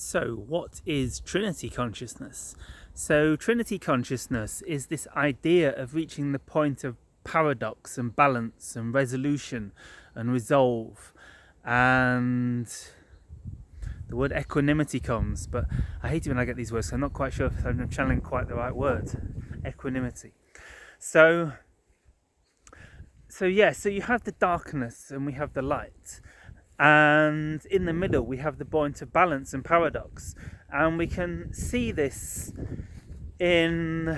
So, what is Trinity Consciousness? So, Trinity Consciousness is this idea of reaching the point of paradox and balance and resolution and resolve. And the word equanimity comes, but I hate it when I get these words, so I'm not quite sure if I'm channeling quite the right word. Equanimity. So you have the darkness and we have the light. And in the middle we have the point of balance and paradox, and we can see this in,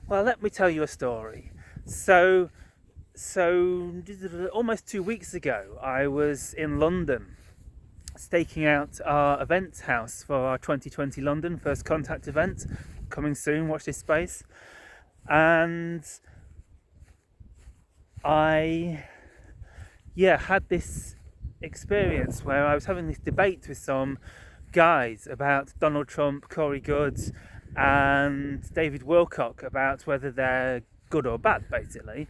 well, let me tell you a story. So almost 2 weeks ago I was in London staking out our event house for our 2020 London First Contact event, coming soon, watch this space. And I had this experience where I was having this debate with some guys about Donald Trump, Corey Goode and David Wilcock about whether they're good or bad, basically.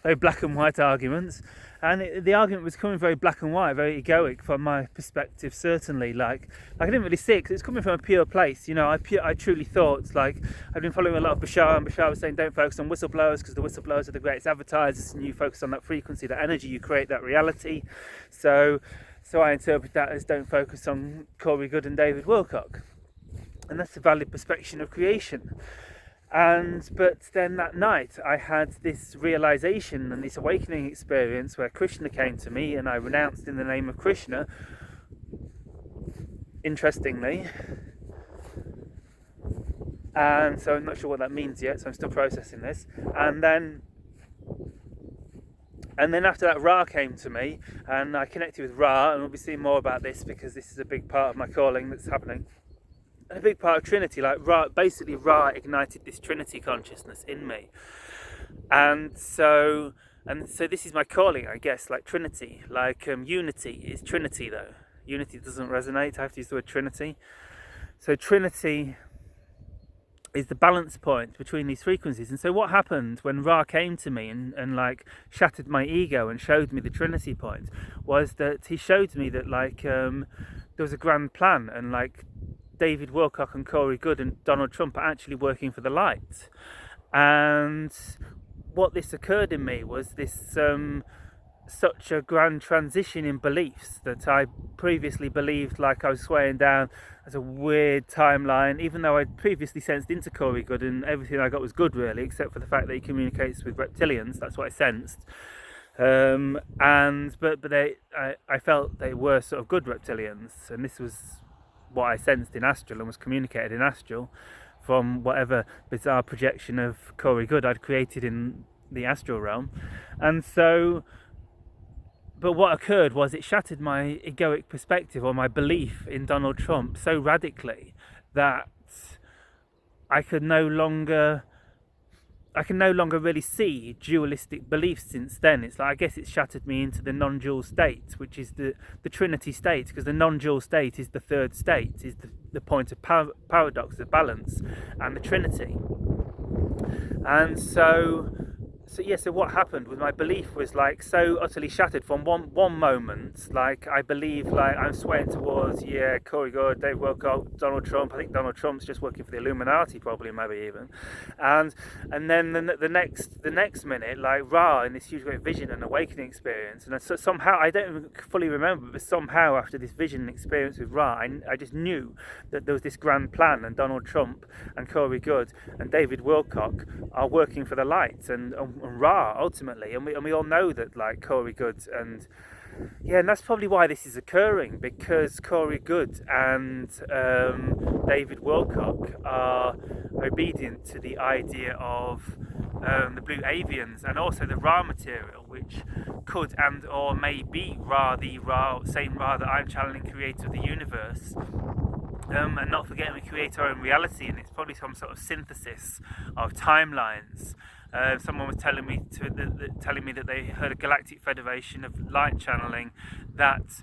Very black and white arguments, and the argument was coming very black and white, very egoic from my perspective, certainly. Like I didn't really see it because it's coming from a pure place. I truly thought, like, I've been following a lot of Bashar, and Bashar was saying don't focus on whistleblowers because the whistleblowers are the greatest advertisers, and you focus on that frequency, that energy, you create that reality. So I interpret that as don't focus on Corey Goode and David Wilcock, and that's a valid perspective of creation. But then that night I had this realization and this awakening experience where Krishna came to me and I renounced in the name of Krishna, interestingly. And so I'm not sure what that means yet, so I'm still processing this. And then after that, Ra came to me and I connected with Ra, and we'll be seeing more about this because this is a big part of my calling that's happening. A big part of Trinity, like Ra ignited this Trinity consciousness in me, and so this is my calling, I guess. Like Trinity, like unity is Trinity, though unity doesn't resonate. I have to use the word Trinity. So Trinity is the balance point between these frequencies. And so what happened when Ra came to me and like shattered my ego and showed me the Trinity point was that he showed me that there was a grand plan, and like David Wilcock and Corey Goode and Donald Trump are actually working for the light. And what this occurred in me was this such a grand transition in beliefs that I previously believed like I was swaying down as a weird timeline, even though I'd previously sensed into Corey Goode and everything I got was good, really, except for the fact that he communicates with reptilians. That's what I sensed. I felt they were sort of good reptilians, and this was what I sensed in astral and was communicated in astral from whatever bizarre projection of Corey Goode I'd created in the astral realm. And so, but what occurred was it shattered my egoic perspective or my belief in Donald Trump so radically that I can no longer really see dualistic beliefs since then. It's like, I guess it's shattered me into the non-dual state, which is the Trinity state, because the non-dual state is the third state, is the point of paradox, the balance, and the Trinity. And so what happened with my belief was like so utterly shattered from one moment. Like I believe, like I'm swaying towards Corey Goode, Dave Wilcock, Donald Trump. I think Donald Trump's just working for the Illuminati, probably, maybe even. And then the next minute, like Ra in this huge great vision and awakening experience. And so somehow, I don't even fully remember, but somehow after this vision experience with Ra, I just knew that there was this grand plan, and Donald Trump and Corey Goode and David Wilcock are working for the light and Ra ultimately, and we all know that, like Corey Goode and that's probably why this is occurring, because Corey Goode and David Wilcock are obedient to the idea of the blue avians and also the Ra material, which could and or may be the same Ra that I'm channeling, creator of the universe. And not forgetting we create our own reality, and it's probably some sort of synthesis of timelines. Someone was telling me that they heard a galactic federation of light channeling that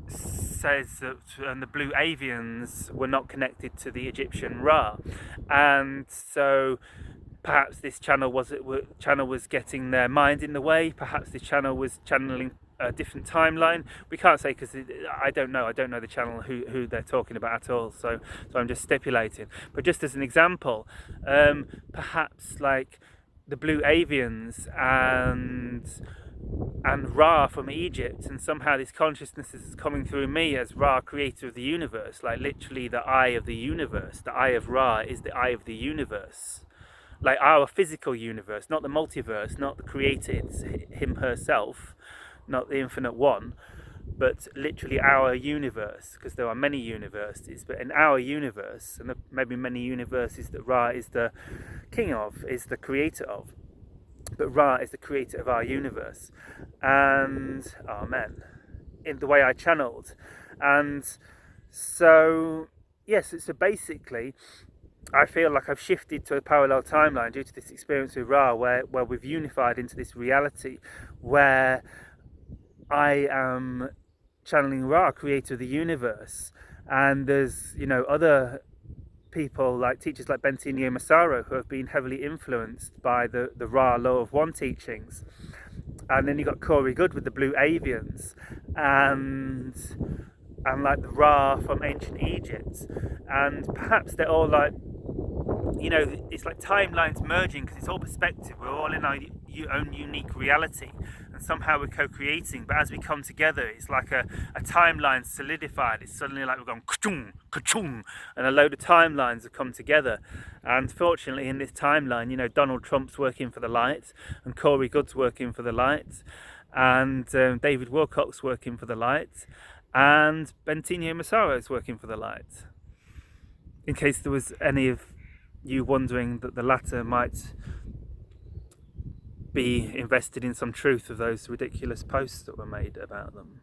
says that the blue avians were not connected to the Egyptian Ra, and so perhaps this channel was getting their mind in the way. Perhaps this channel was channeling a different timeline. We can't say because I don't know the channel who they're talking about at all, so I'm just stipulating. But just as an example, perhaps like the blue avians and Ra from Egypt, and somehow this consciousness is coming through me as Ra, creator of the universe, like literally the eye of the universe. The eye of Ra is the eye of the universe, like our physical universe, not the multiverse, not the created, him herself, not the infinite one, but literally our universe, because there are many universes, but in our universe, and maybe many universes that Ra is the king of, is the creator of, but Ra is the creator of our universe. And amen, in the way I channeled. And so yes, so basically I feel like I've shifted to a parallel timeline due to this experience with Ra, where we've unified into this reality where I am channeling Ra, creator of the universe, and there's other people like teachers like Bentinho Massaro who have been heavily influenced by the Ra Law of One teachings. And then you got Corey Good with the Blue Avians, and like the Ra from ancient Egypt, and perhaps they're all like, it's like timelines merging, because it's all perspective. We're all in our own unique reality, and somehow we're co-creating. But as we come together, it's like a timeline solidified. It's suddenly like we're going ka-chung, ka-chung, and a load of timelines have come together. And fortunately, in this timeline, Donald Trump's working for the light, and Corey Good's working for the light, and David Wilcock's working for the light, and Bentinho Massaro's working for the light. In case there was any of you wondering that the latter might be invested in some truth of those ridiculous posts that were made about them.